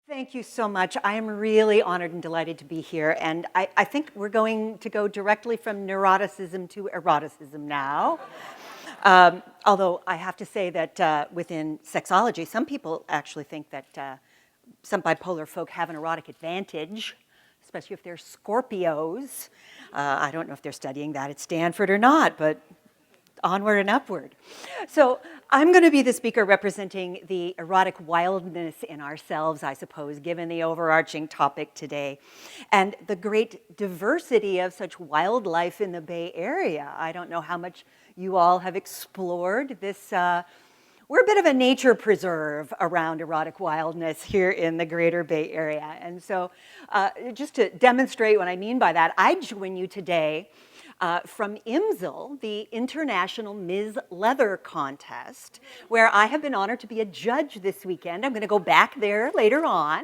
Thank you so much. I am really honored and delighted to be here. And I think we're going to go directly from neuroticism to eroticism now. Although I have to say that within sexology, some people actually think that some bipolar folk have an erotic advantage, especially if they're Scorpios. I don't know if they're studying that at Stanford or not, but onward and upward. So I'm going to be the speaker representing the erotic wildness in ourselves, I suppose, given the overarching topic today, and the great diversity of such wildlife in the Bay Area. I don't know how much you all have explored this. We're a bit of a nature preserve around erotic wildness here in the greater Bay Area. And so just to demonstrate what I mean by that, I join you today from IMSL, the International Ms. Leather Contest, where I have been honored to be a judge this weekend. I'm going to go back there later on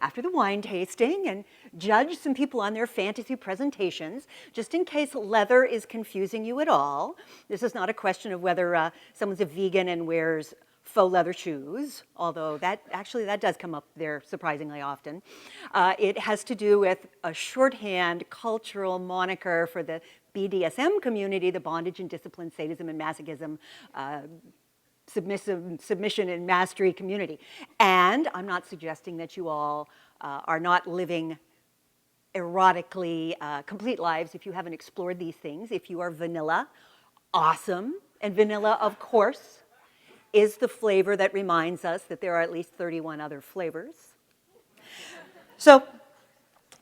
after the wine tasting and judge some people on their fantasy presentations, just in case leather is confusing you at all. This is not a question of whether someone's a vegan and wears faux leather shoes, although that does come up there surprisingly often. It has to do with a shorthand cultural moniker for the BDSM community, the bondage and discipline, sadism and masochism, submission and mastery community. And I'm not suggesting that you all are not living erotically complete lives if you haven't explored these things. If you are vanilla, awesome. And vanilla, of course, is the flavor that reminds us that there are at least 31 other flavors. So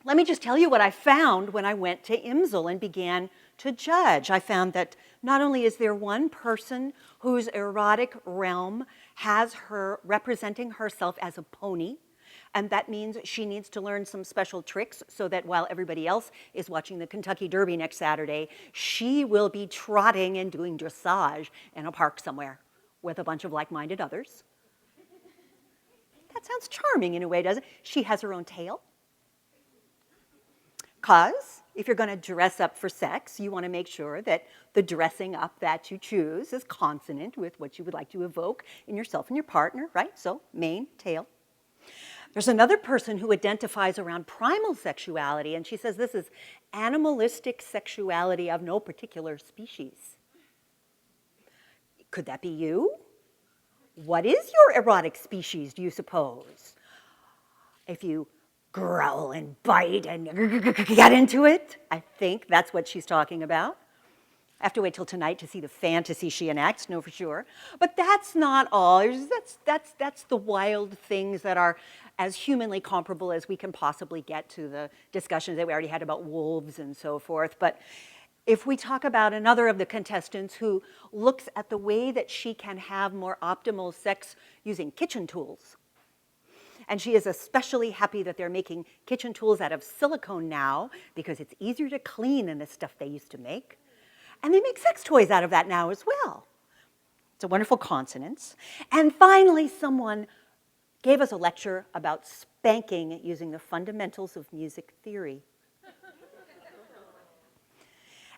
let me just tell you what I found when I went to IMSL and began to judge. I found that not only is there one person whose erotic realm has her representing herself as a pony, and that means she needs to learn some special tricks so that while everybody else is watching the Kentucky Derby next Saturday, she will be trotting and doing dressage in a park somewhere with a bunch of like-minded others. That sounds charming in a way, doesn't it? She has her own tail. Because if you're going to dress up for sex, you want to make sure that the dressing up that you choose is consonant with what you would like to evoke in yourself and your partner, right? So mane, tail. There's another person who identifies around primal sexuality, and she says this is animalistic sexuality of no particular species. Could that be you? What is your erotic species, do you suppose? If you growl and bite and get into it, I think that's what she's talking about. I have to wait till tonight to see the fantasy she enacts, know for sure. But that's not all. That's the wild things that are as humanly comparable as we can possibly get to the discussions that we already had about wolves and so forth. But if we talk about another of the contestants who looks at the way that she can have more optimal sex using kitchen tools, and she is especially happy that they're making kitchen tools out of silicone now because it's easier to clean than the stuff they used to make. And they make sex toys out of that now as well. It's a wonderful consonance. And finally, someone gave us a lecture about spanking using the fundamentals of music theory.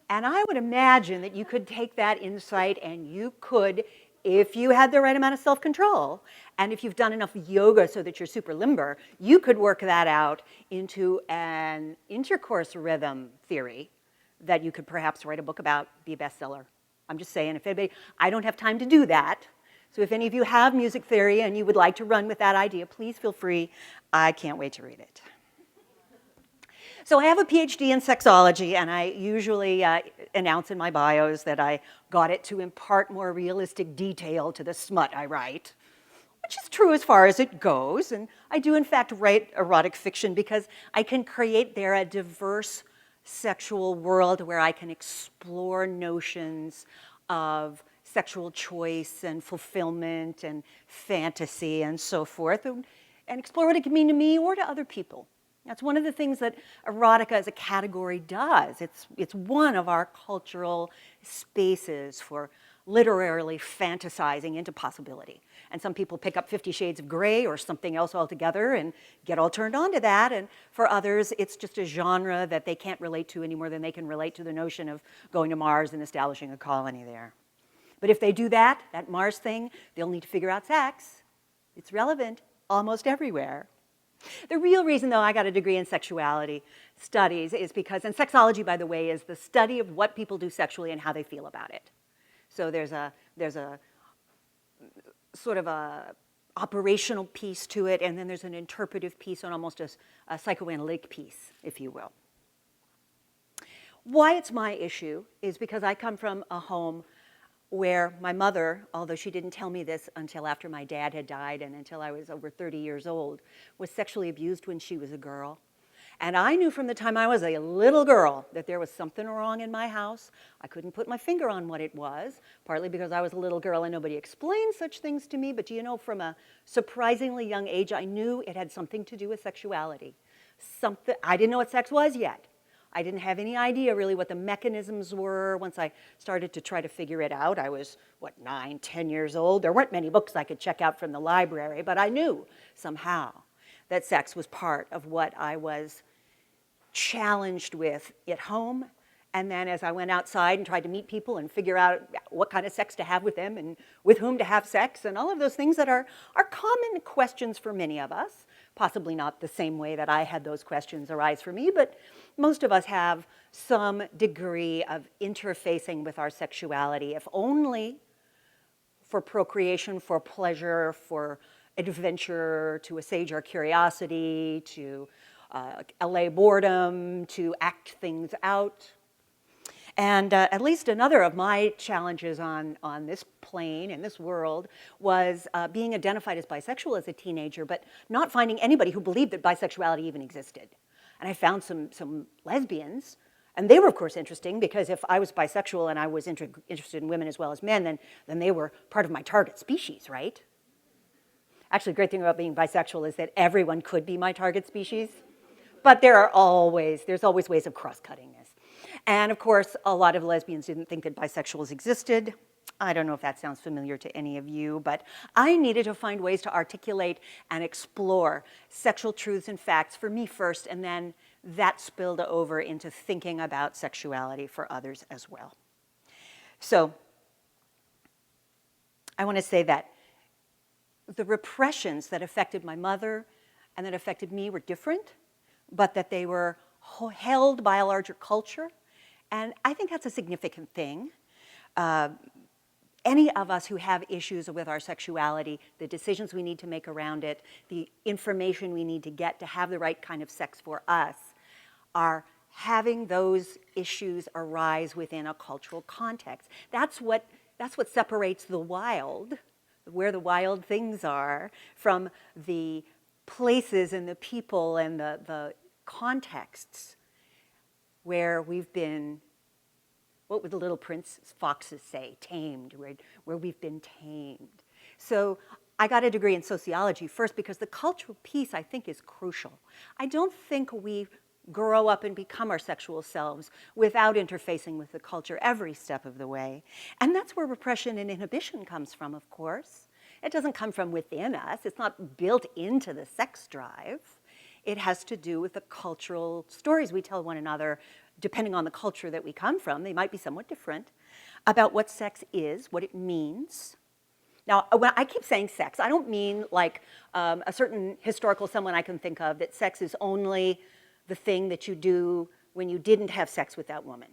And I would imagine that you could take that insight and you could, if you had the right amount of self-control, and if you've done enough yoga so that you're super limber, you could work that out into an intercourse rhythm theory that you could perhaps write a book about, be a bestseller. I'm just saying, if anybody, I don't have time to do that. So if any of you have music theory and you would like to run with that idea, please feel free. I can't wait to read it. So I have a PhD in sexology, and I usually announce in my bios that I got it to impart more realistic detail to the smut I write, which is true as far as it goes. And I do, in fact, write erotic fiction because I can create there a diverse sexual world where I can explore notions of sexual choice and fulfillment and fantasy and so forth, and explore what it can mean to me or to other people. That's one of the things that erotica as a category does. It's one of our cultural spaces for literarily fantasizing into possibility. And some people pick up 50 Shades of Grey or something else altogether and get all turned on to that. And for others, it's just a genre that they can't relate to any more than they can relate to the notion of going to Mars and establishing a colony there. But if they do that Mars thing, they'll need to figure out sex. It's relevant almost everywhere. The real reason, though, I got a degree in sexuality studies is because, and sexology, by the way, is the study of what people do sexually and how they feel about it. So there's a sort of a operational piece to it, and then there's an interpretive piece and almost a psychoanalytic piece, if you will. Why it's my issue is because I come from a home where my mother, although she didn't tell me this until after my dad had died and until I was over 30 years old, was sexually abused when she was a girl. And I knew from the time I was a little girl that there was something wrong in my house. I couldn't put my finger on what it was, partly because I was a little girl and nobody explained such things to me. But do you know, from a surprisingly young age, I knew it had something to do with sexuality. I didn't know what sex was yet. I didn't have any idea really what the mechanisms were. Once I started to try to figure it out, I was, 9, 10 years old. There weren't many books I could check out from the library, but I knew somehow that sex was part of what I was challenged with at home. And then as I went outside and tried to meet people and figure out what kind of sex to have with them and with whom to have sex and all of those things that are common questions for many of us, possibly not the same way that I had those questions arise for me, but most of us have some degree of interfacing with our sexuality, if only for procreation, for pleasure, for adventure, to assuage our curiosity, to allay boredom, to act things out. And at least another of my challenges on this plane, in this world, was being identified as bisexual as a teenager, but not finding anybody who believed that bisexuality even existed. And I found some lesbians, and they were, of course, interesting, because if I was bisexual and I was interested in women as well as men, then they were part of my target species, right? Actually, the great thing about being bisexual is that everyone could be my target species, but there's always ways of cross-cutting this. And of course, a lot of lesbians didn't think that bisexuals existed. I don't know if that sounds familiar to any of you, but I needed to find ways to articulate and explore sexual truths and facts for me first, and then that spilled over into thinking about sexuality for others as well. So I want to say that the repressions that affected my mother and that affected me were different, but that they were held by a larger culture. And I think that's a significant thing. Any of us who have issues with our sexuality, the decisions we need to make around it, the information we need to get to have the right kind of sex for us, are having those issues arise within a cultural context. That's what separates the wild, where the wild things are, from the places and the people and the contexts where we've been, what would the little prince foxes say, tamed, where we've been tamed. So I got a degree in sociology first because the cultural piece, I think, is crucial. I don't think we grow up and become our sexual selves without interfacing with the culture every step of the way. And that's where repression and inhibition comes from, of course. It doesn't come from within us. It's not built into the sex drive. It has to do with the cultural stories we tell one another, depending on the culture that we come from. They might be somewhat different, about what sex is, what it means. Now, when I keep saying sex, I don't mean like a certain historical someone I can think of, that sex is only the thing that you do when you didn't have sex with that woman.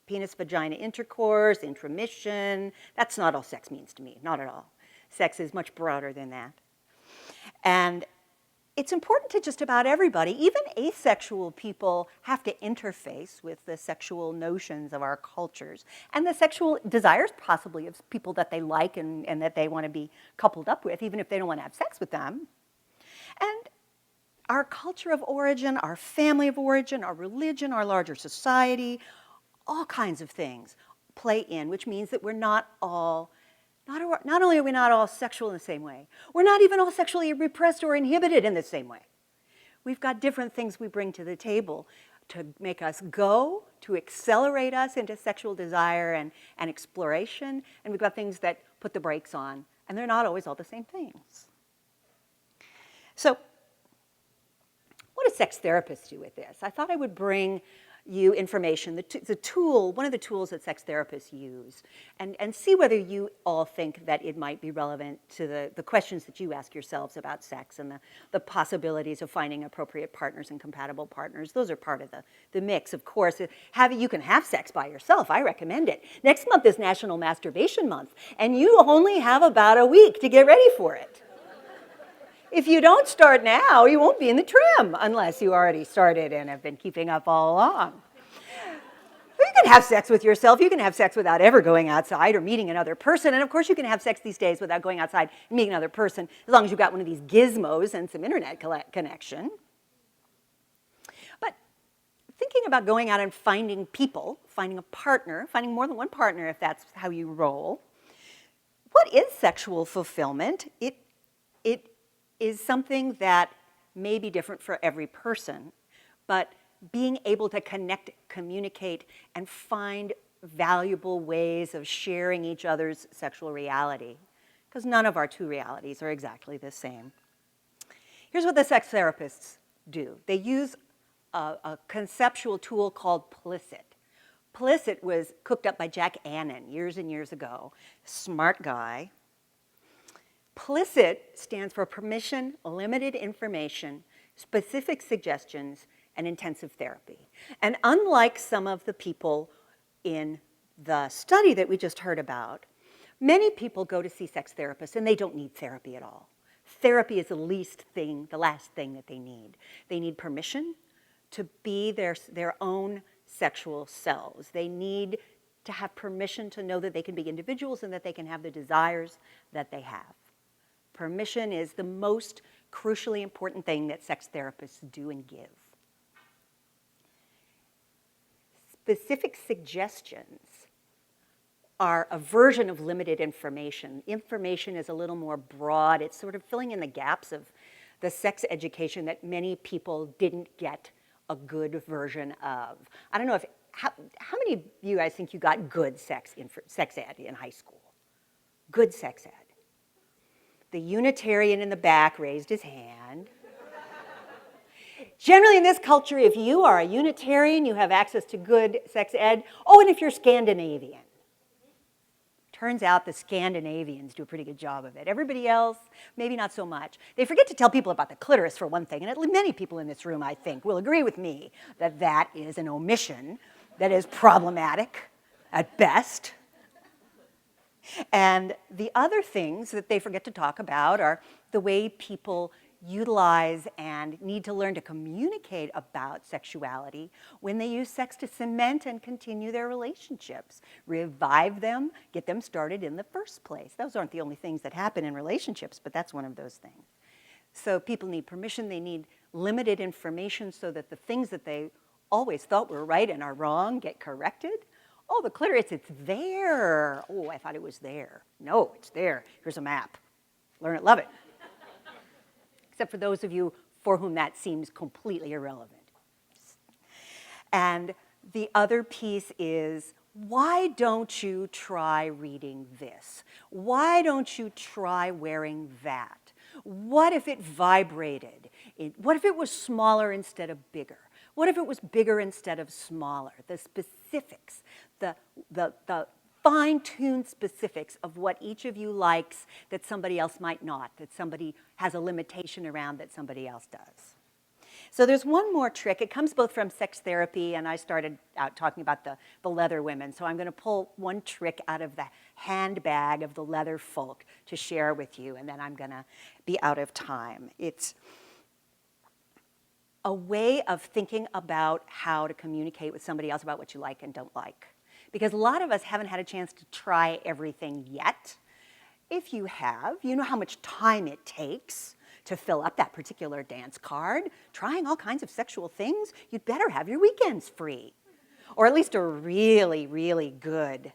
Penis-vagina intercourse, intromission, that's not all sex means to me, not at all. Sex is much broader than that. And it's important to just about everybody. Even asexual people have to interface with the sexual notions of our cultures and the sexual desires possibly of people that they like and that they want to be coupled up with, even if they don't want to have sex with them. And our culture of origin, our family of origin, our religion, our larger society, all kinds of things play in, which means that we're not only are we not all sexual in the same way, we're not even all sexually repressed or inhibited in the same way. We've got different things we bring to the table to make us go, to accelerate us into sexual desire and exploration, and we've got things that put the brakes on, and they're not always all the same things. So what do sex therapists do with this? I thought I would bring you information, the tool, one of the tools that sex therapists use, and see whether you all think that it might be relevant to the questions that you ask yourselves about sex and the possibilities of finding appropriate partners and compatible partners. Those are part of the mix, of course. You can have sex by yourself. I recommend it. Next month is National Masturbation Month, and you only have about a week to get ready for it. If you don't start now, you won't be in the trim unless you already started and have been keeping up all along. You can have sex with yourself. You can have sex without ever going outside or meeting another person. And of course, you can have sex these days without going outside and meeting another person, as long as you've got one of these gizmos and some internet connection. But thinking about going out and finding people, finding a partner, finding more than one partner if that's how you roll, what is sexual fulfillment? It is something that may be different for every person, but being able to connect, communicate, and find valuable ways of sharing each other's sexual reality, because none of our two realities are exactly the same. Here's what the sex therapists do. They use a conceptual tool called PLICIT. PLICIT was cooked up by Jack Annan years and years ago, smart guy. PLICIT stands for permission, limited information, specific suggestions, and intensive therapy. And unlike some of the people in the study that we just heard about, many people go to see sex therapists and they don't need therapy at all. Therapy is the last thing that they need. They need permission to be their own sexual selves. They need to have permission to know that they can be individuals and that they can have the desires that they have. Permission is the most crucially important thing that sex therapists do and give. Specific suggestions are a version of limited information. Information is a little more broad. It's sort of filling in the gaps of the sex education that many people didn't get a good version of. I don't know how many of you guys think you got good sex ed in high school? Good sex ed. The Unitarian in the back raised his hand. Generally in this culture, if you are a Unitarian, you have access to good sex ed. Oh, and if you're Scandinavian. Turns out the Scandinavians do a pretty good job of it. Everybody else, maybe not so much. They forget to tell people about the clitoris for one thing, and many people in this room, I think, will agree with me that that is an omission that is problematic at best. And the other things that they forget to talk about are the way people utilize and need to learn to communicate about sexuality when they use sex to cement and continue their relationships, revive them, get them started in the first place. Those aren't the only things that happen in relationships, but that's one of those things. So people need permission, they need limited information so that the things that they always thought were right and are wrong get corrected. Oh, the clitoris, it's there. Oh, I thought it was there. No, it's there. Here's a map. Learn it, love it. Except for those of you for whom that seems completely irrelevant. And the other piece is, why don't you try reading this? Why don't you try wearing that? What if it vibrated? What if it was smaller instead of bigger? What if it was bigger instead of smaller? The specifics, the fine-tuned specifics of what each of you likes that somebody else might not, that somebody has a limitation around that somebody else does. So there's one more trick. It comes both from sex therapy, and I started out talking about the leather women. So I'm going to pull one trick out of the handbag of the leather folk to share with you, and then I'm going to be out of time. It's a way of thinking about how to communicate with somebody else about what you like and don't like. Because a lot of us haven't had a chance to try everything yet. If you have, you know how much time it takes to fill up that particular dance card. Trying all kinds of sexual things, you'd better have your weekends free. Or at least a really, really good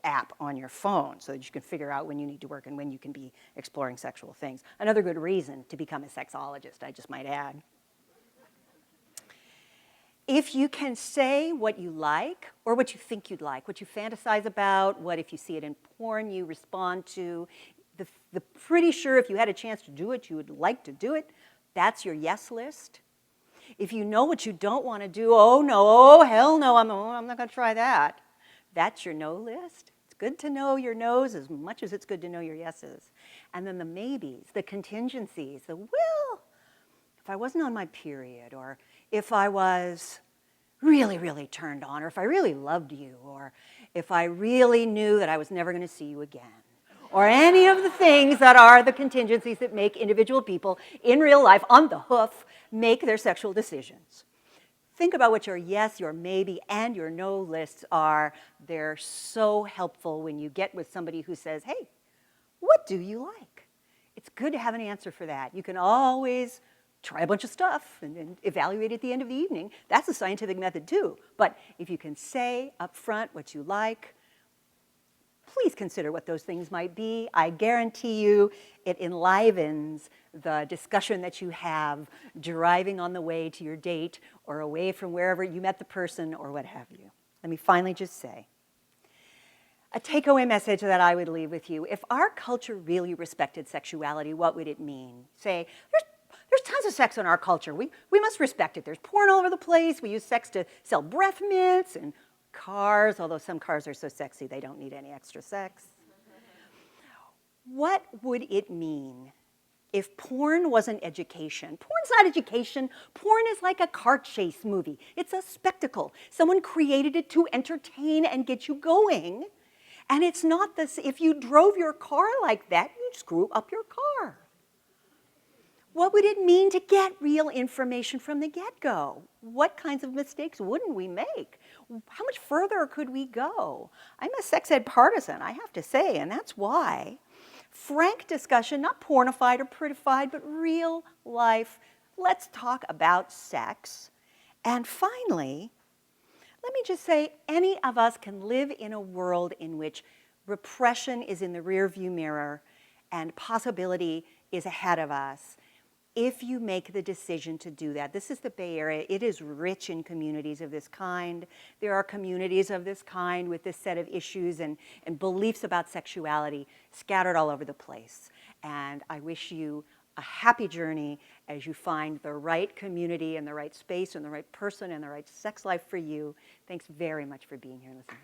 app on your phone so that you can figure out when you need to work and when you can be exploring sexual things. Another good reason to become a sexologist, I just might add. If you can say what you like or what you think you'd like, what you fantasize about, what if you see it in porn you respond to, the pretty sure if you had a chance to do it, you would like to do it, that's your yes list. If you know what you don't want to do, oh no, oh hell no, I'm not going to try that. That's your no list. It's good to know your no's as much as it's good to know your yeses. And then the maybes, the contingencies, the well, if I wasn't on my period, or if I was really, really turned on, or if I really loved you, or if I really knew that I was never going to see you again, or any of the things that are the contingencies that make individual people in real life on the hoof make their sexual decisions. Think about what your yes, your maybe, and your no lists are. They're so helpful when you get with somebody who says, hey, what do you like? It's good to have an answer for that. You can always try a bunch of stuff and evaluate at the end of the evening. That's a scientific method too. But if you can say up front what you like, please consider what those things might be. I guarantee you it enlivens the discussion that you have driving on the way to your date or away from wherever you met the person or what have you. Let me finally just say, a takeaway message that I would leave with you. If our culture really respected sexuality, what would it mean? Say, there's tons of sex in our culture. We must respect it. There's porn all over the place. We use sex to sell breath mints and cars, although some cars are so sexy they don't need any extra sex. What would it mean if porn wasn't education? Porn's not education. Porn is like a car chase movie. It's a spectacle. Someone created it to entertain and get you going. And it's not this, if you drove your car like that, you'd screw up your car. What would it mean to get real information from the get-go? What kinds of mistakes wouldn't we make? How much further could we go? I'm a sex ed partisan, I have to say, and that's why. Frank discussion, not pornified or prettified, but real life. Let's talk about sex. And finally, let me just say, any of us can live in a world in which repression is in the rearview mirror and possibility is ahead of us. If you make the decision to do that. This is the Bay Area. It is rich in communities of this kind. There are communities of this kind with this set of issues and beliefs about sexuality scattered all over the place. And I wish you a happy journey as you find the right community and the right space and the right person and the right sex life for you. Thanks very much for being here and listening.